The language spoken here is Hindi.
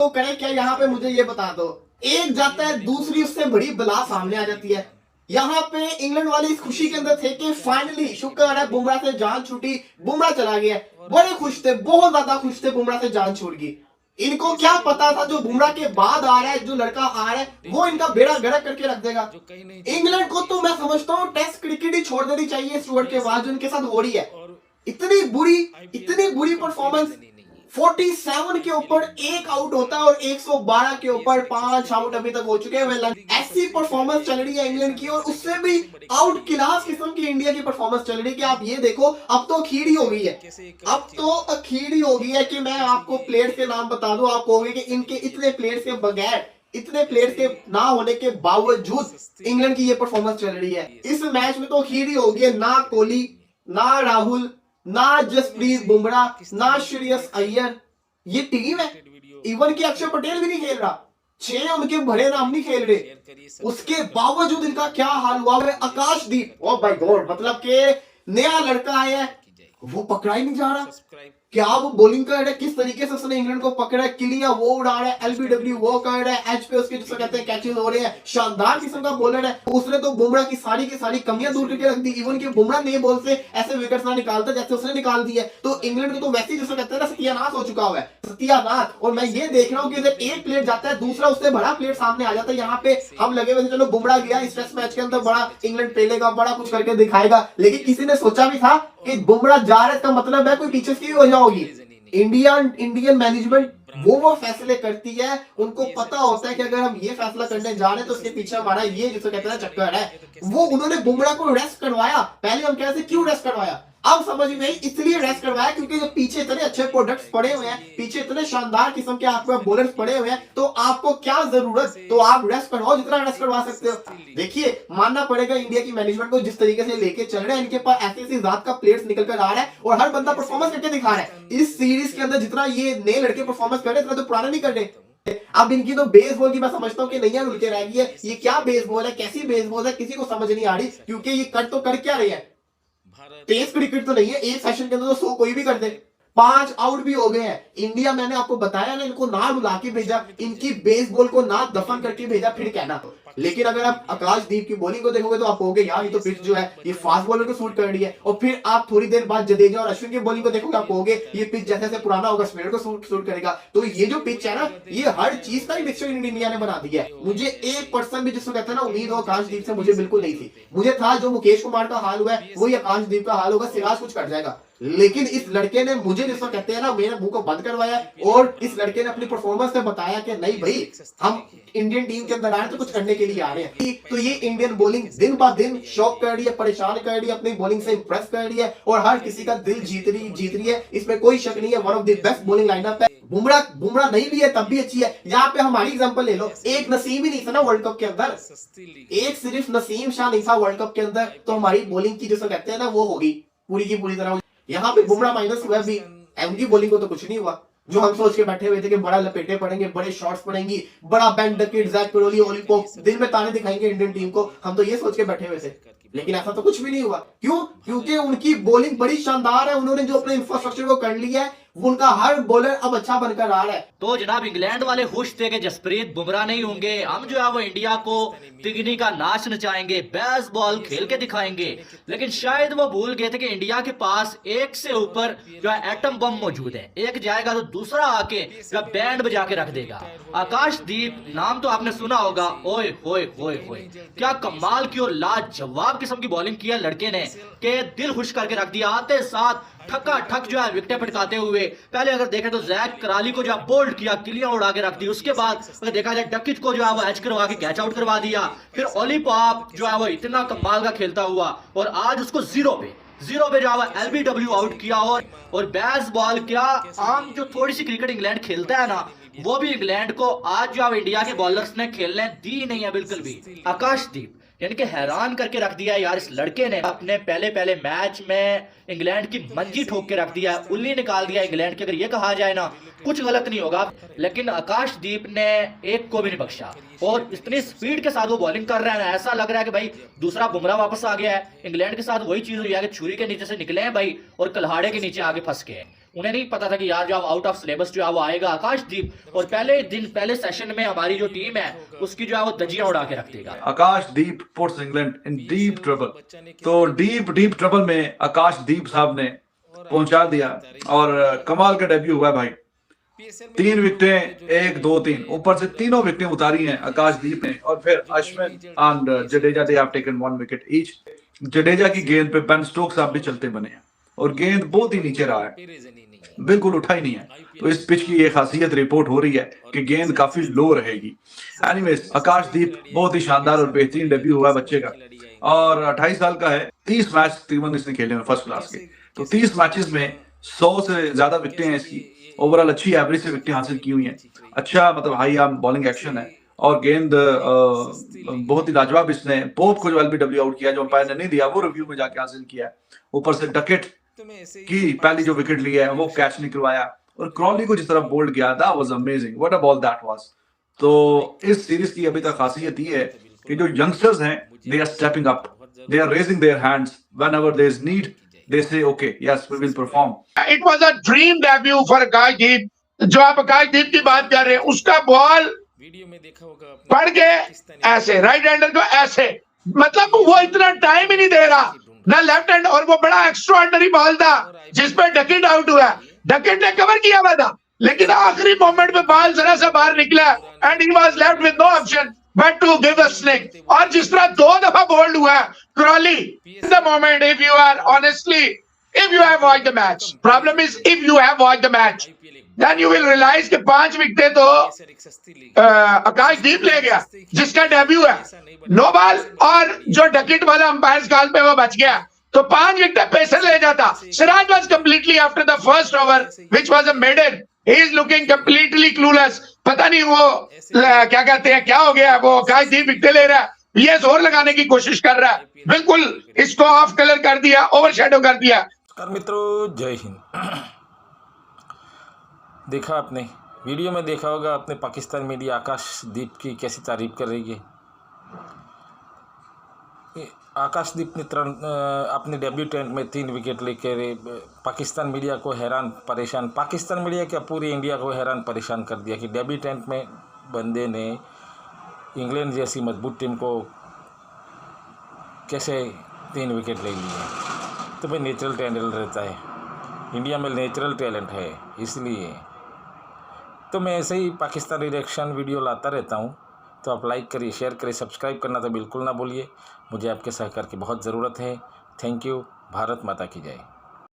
तो करे क्या यहाँ पे, मुझे ये बता दो। एक जाता है, दूसरी उससे बड़ी बला सामने आ जाती है। यहाँ पे इंग्लैंड वाले इस खुशी के अंदर थे कि फाइनली शुक्र है बुमराह से जान छूटी, बुमराह चला गया। बड़े खुश थे, बहुत ज्यादा खुश थे, बुमराह से जान छूट गई। इनको क्या पता था जो बुमराह के बाद आ रहा है, जो लड़का आ रहा है, वो इनका बेड़ा गर्क करके रख देगा। इंग्लैंड को तो मैं समझता हूँ टेस्ट क्रिकेट ही छोड़ देनी चाहिए स्टुअर्ट के बाद, जो इनके साथ हो रही है। इतनी बुरी परफॉर्मेंस। 47 के ऊपर एक आउट होता है और 112 के ऊपर 5 आउट अभी तक हो चुके हैं। ऐसी परफॉर्मेंस चल रही है इंग्लैंड की, और उससे भी आउट क्लास किस्म की इंडिया की परफॉर्मेंस चल रही है कि आप ये देखो, अब तो अखीर ही हो गई है। अब तो अखीर ही हो गई है कि मैं आपको प्लेयर्स के नाम बता दूं, आप कहोगे कि इनके इतने प्लेयर्स के बगैर, इतने प्लेयर्स के ना होने के बावजूद इंग्लैंड की ये परफॉर्मेंस चल रही है। इस मैच में तो अखीर ही हो गई है। ना कोहली, ना राहुल, ना जसप्रीत बुमराह, ना श्रेयस अय्यर, ये टीम है। इवन कि अक्षर पटेल भी नहीं खेल रहा, 6 उनके बड़े नाम नहीं खेल रहे, उसके बावजूद इनका क्या हाल हुआ है। आकाशदीप, ओ भाई गॉड, मतलब के नया लड़का आया है, वो पकड़ा ही नहीं जा रहा। क्या वो बॉलिंग कर रहा है, किस तरीके से उसने इंग्लैंड को पकड़ा है, क्लियर वो उड़ा रहा है, एलबीडब्ल्यू वो कर रहा है, एच पे उसके जिसे कहते हैं कैचेस हो रहे हैं, शानदार किस्म का बॉलर है। उसने तो बुमराह की सारी कमियां दूर करके रख दी। इवन कि बुमराह ने बॉल से ऐसे विकेट्स ना निकालता जैसे उसने निकाल दी है। तो इंग्लैंड को तो वैसे ही जिसे कहते हैं ना सत्यानाश हो चुका हुआ है, सत्यानाश। और मैं ये देख रहा हूँ कि जब एक प्लेयर जाता है, दूसरा उससे बड़ा प्लेयर सामने आ जाता है। यहाँ पे हम लगे हुए थे चलो बुमराह गया इस टेस्ट मैच के अंदर, बड़ा इंग्लैंड खेलेगा, बड़ा कुछ करके दिखाएगा, लेकिन किसी ने सोचा भी था कि बुमराह जा रहा है, इसका मतलब है कोई पीछे की वजह होगी। इंडियन मैनेजमेंट वो फैसले करती है, उनको पता होता है कि अगर हम ये फैसला करने जा रहे हैं तो उसके पीछे हमारा ये जिसे कहते हैं चक्कर है। वो उन्होंने बुमराह को रेस्ट करवाया। पहले हम कहते क्यों रेस्ट करवाया, अब समझ में इसलिए रेस्ट करवाया क्योंकि जब पीछे इतने अच्छे प्रोडक्ट्स पड़े हुए हैं, पीछे इतने शानदार किस्म के आपके बॉलर्स पड़े हुए हैं, तो आपको क्या जरूरत, तो आप रेस्ट करवाओ जितना रेस्ट करवा सकते हो। देखिए, मानना पड़ेगा इंडिया की मैनेजमेंट को, जिस तरीके से लेके चल रहे हैं, इनके पास ऐसी जात का प्लेयर्स निकल कर आ रहा है और हर बंदा परफॉर्मेंस करके दिखा रहा है। इस सीरीज के अंदर जितना ये नए लड़के परफॉर्मेंस कर रहे हैं, इतना तो पुराने नहीं कर रहे। अब इनकी तो बेसबॉल की मैं समझता हूँ कि नैया उनके रह गई है। ये क्या बेसबॉल है, कैसी बेसबॉल है, किसी को समझ नहीं आ रही, क्योंकि ये कर तो कर क्या रही है, टेस्ट क्रिकेट तो नहीं है। एक सेशन के अंदर तो 100 कोई भी कर दे। 5 आउट भी हो गए हैं। इंडिया, मैंने आपको बताया ना, इनको ना रुला के भेजा, इनकी बेसबॉल को ना दफन करके भेजा, फिर कहना। लेकिन अगर आप आकाशदीप की बॉलिंग को देखोगे तो आप कहोगे यार ये तो पिच जो है ये फास्ट बॉलर को सूट कर रही है। और फिर आप थोड़ी देर बाद जडेजा और अश्विन की बॉलिंग को देखोगे, आप कहोगे ये पिच जैसे जैसे पुराना होगा स्पिनर को सूट करेगा। तो ये जो पिच है ना, ये हर चीज का ही मिक्सचर इंडिया ने बना दिया है। मुझे 1% भी जिसको कहते हैं ना उम्मीद हो आकाशदीप से, मुझे बिल्कुल नहीं थी। मुझे था जो मुकेश कुमार का हाल हुआ है वही आकाशदीप का हाल होगा, सिराज कुछ कट जाएगा। लेकिन इस लड़के ने मुझे जिसको कहते हैं ना मेरे मुंह को बंद करवाया, और इस लड़के ने अपनी परफॉर्मेंस से बताया कि नहीं भाई, हम इंडियन टीम के अंदर आ रहे हैं तो कुछ करने के लिए आ रहे हैं। तो ये इंडियन बॉलिंग दिन ब दिन शॉक कर रही है, परेशान कर रही है, अपनी बॉलिंग से इंप्रेस कर रही है और हर किसी का दिल जीत रही है। इसमें कोई शक नहीं है, one of the best bowling lineup है। बुमराह नहीं भी है तब भी अच्छी है। यहाँ पे हमारी एग्जांपल ले लो, एक नसीम ही नहीं था ना वर्ल्ड कप के अंदर, एक सिर्फ नसीम शाह नहीं था वर्ल्ड कप के अंदर, तो हमारी बॉलिंग की जिसको कहते हैं ना वो होगी पूरी की पूरी तरह। यहाँ पे बुमराह माइनस हुआ भी, एमडी बॉलिंग को तो कुछ नहीं हुआ। जो हम सोच के बैठे हुए थे कि बड़ा लपेटे पड़ेंगे, बड़े शॉट्स पड़ेंगी, बड़ा Ben Duckett, Zak Crawley, Ollie Pope दिन में ताने दिखाएंगे इंडियन टीम को, हम तो ये सोच के बैठे हुए थे। लेकिन ऐसा तो कुछ भी नहीं हुआ। क्यों? क्योंकि उनकी बॉलिंग बड़ी शानदार है। उन्होंने जो अपने इंफ्रास्ट्रक्चर को कर लिया है, उनका हर बॉलर अब अच्छा बनकर आ रहा है। तो जनाब इंग्लैंड वाले खुश थे कि जसप्रीत बुमराह नहीं होंगे, हम जो है वो इंडिया को तिगनी का नाच नचाएंगे, बेस बॉल खेल के दिखाएंगे। लेकिन शायद वो भूल गए थे कि इंडिया के पास एक से ऊपर जो है एटम बम मौजूद है। एक जाएगा तो दूसरा आके जो बैंड बजा के रख देगा। आकाशदीप नाम तो आपने सुना होगा, ओए होए होए होए, क्या कमाल की और लाजवाब किस्म की बॉलिंग किया लड़के ने कि दिल खुश करके रख दिया। आते साथ ठक्का ठक जो है विकेट पटकाते हुए, पहले अगर देखें तो जैक कराली को जो है बोल्ड किया, क्लियर उड़ा के रख दी। उसके बाद अगर देखा जाए डकिट को जो है वो एच करवा के कैच आउट करवा दिया। फिर ओली पॉप जो है वो इतना कमाल का खेलता हुआ, और आज उसको जीरो पे जो है एलबीडब्ल्यू आउट किया। और बेस बॉल क्या, आम जो थोड़ी सी क्रिकेट इंग्लैंड खेलता है ना, वो भी इंग्लैंड को आज जो इंडिया के बॉलर्स ने खेलने दी नहीं है बिल्कुल भी। आकाशदीप यानी कि हैरान करके रख दिया है यार इस लड़के ने। अपने पहले मैच में इंग्लैंड की मंजी ठोक के रख दिया, उल्ली निकाल दिया इंग्लैंड की। अगर ये कहा जाए ना कुछ गलत नहीं होगा, लेकिन आकाशदीप ने एक को भी नहीं बख्शा। और इतनी स्पीड के साथ वो बॉलिंग कर रहा है ना, ऐसा लग रहा है कि भाई दूसरा बुमराह वापस आ गया है। इंग्लैंड के साथ वही चीज हुई है कि छुरी के नीचे से निकले हैं भाई और कल्हाड़े के नीचे आगे फंस गए हैं। उन्हें नहीं पता था कि यार जो आउट ऑफ सिलेबस जो है वो आएगा आकाशदीप, और पहले सेशन में हमारी जो टीम है उसकी जो है वो धज्जियां उड़ा के रख देगा। Akashdeep puts England in deep trouble. तो डीप ट्रबल में आकाशदीप साहब ने पहुंचा दिया और कमाल का डेब्यू हुआ भाई। 3 विकेटें, 1 2 3, ऊपर से तीनों विकेटें उतारी हैं आकाशदीप ने, और फिर Ashwin and Jadeja they have taken 1 wicket each. Jadeja की गेंद पे बेन स्टोक्स साहब भी चलते बने हैं और गेंद बहुत ही नीचे रहा है, बिल्कुल उठा ही नहीं है। तो इस पिच की ये खासियत रिपोर्ट हो रही है कि गेंद काफी लो रहेगी। एनीवेज, आकाशदीप बहुत ही शानदार और बेहतरीन डेब्यू हुआ है बच्चे का, और 28 साल का है। 30 मैच तकरीबन इसने खेले हैं फर्स्ट क्लास के, तो 30 मैचेस में 100 से ज्यादा विकेटें हैं इसकी। ओवरऑल अच्छी एवरेज से विकेटें हासिल की हुई हैं। अच्छा मतलब हाई आर्म बॉलिंग एक्शन है, और गेंद बहुत ही लाजवाब इसने पोप को जो एलबीडब्ल्यू आउट किया, जो अंपायर ने नहीं दिया, वो रिव्यू में जाके हासिल किया है। ऊपर से डकेट की पहली जो विकेट ली है वो कैच निकलवाया, और क्रॉली को जिस तरह बोल्ड किया, that was amazing, what a ball that was. तो इस सीरीज की अभी तक खासियत ये है कि जो यंगस्टर्स हैं, they are stepping up, they are raising their hands whenever there is need, they say okay yes we will perform. It was a dream debut for Akashdeep. जो आप आकाशदीप की बात कर रहे हैं, उसका बॉल पड़ के ऐसे राइट हैंडर को ऐसे, मतलब वो इतना टाइम ही नहीं दे रहा ना लेफ्ट हैंड, और वो बड़ा एक्स्ट्राऑर्डिनरी बॉल था जिसपे डकेट आउट हुआ। डकेट ने कवर किया हुआ था, लेकिन आखिरी मोमेंट में बॉल जरा सा बाहर निकला and he was left with no option but to give a slick. और जिस तरह 2 दफा बोल्ड हुआ Crawley, in the moment, if you are honestly, if you have watched the match, problem is if you have watched the match, then you will realize कि 5 विकेटें तो आकाशदीप ले गया जिसका डेब्यू है, नो बॉल, और जो डकेट वाला अंपायर कॉल पे वो बच गया, तो 5 विकेट पेसर ले जाता। Siraj was completely after the first over which was a maiden, he is looking completely clueless, पता नहीं वो क्या कहते हैं, क्या हो गया, वो आकाशदीप विकेट ले रहा है, ये जोर लगाने की कोशिश कर रहा है, बिल्कुल इसको ऑफ कलर कर दिया, ओवरशैडो कर दिया। मित्रों जय हिंद। देखा आपने वीडियो में देखा होगा आपने, पाकिस्तान मीडिया आकाशदीप की कैसी तारीफ कर रही है। आकाशदीप ने अपने डेब्यूटेंट में 3 विकेट लेकर पाकिस्तान मीडिया को हैरान परेशान, पाकिस्तान मीडिया क्या पूरी इंडिया को हैरान परेशान कर दिया कि डेब्यूटेंट में बंदे ने इंग्लैंड जैसी मजबूत टीम को कैसे 3 विकेट ले लिए। तो भाई नेचुरल टैलेंट रहता है, इंडिया में नेचुरल टैलेंट है, इसलिए तो मैं ऐसे ही पाकिस्तानी रिएक्शन वीडियो लाता रहता हूँ। तो आप लाइक करिए, शेयर करिए, सब्सक्राइब करना तो बिल्कुल ना भूलिए। मुझे आपके सहकार की बहुत ज़रूरत है। Thank you. भारत माता की जय।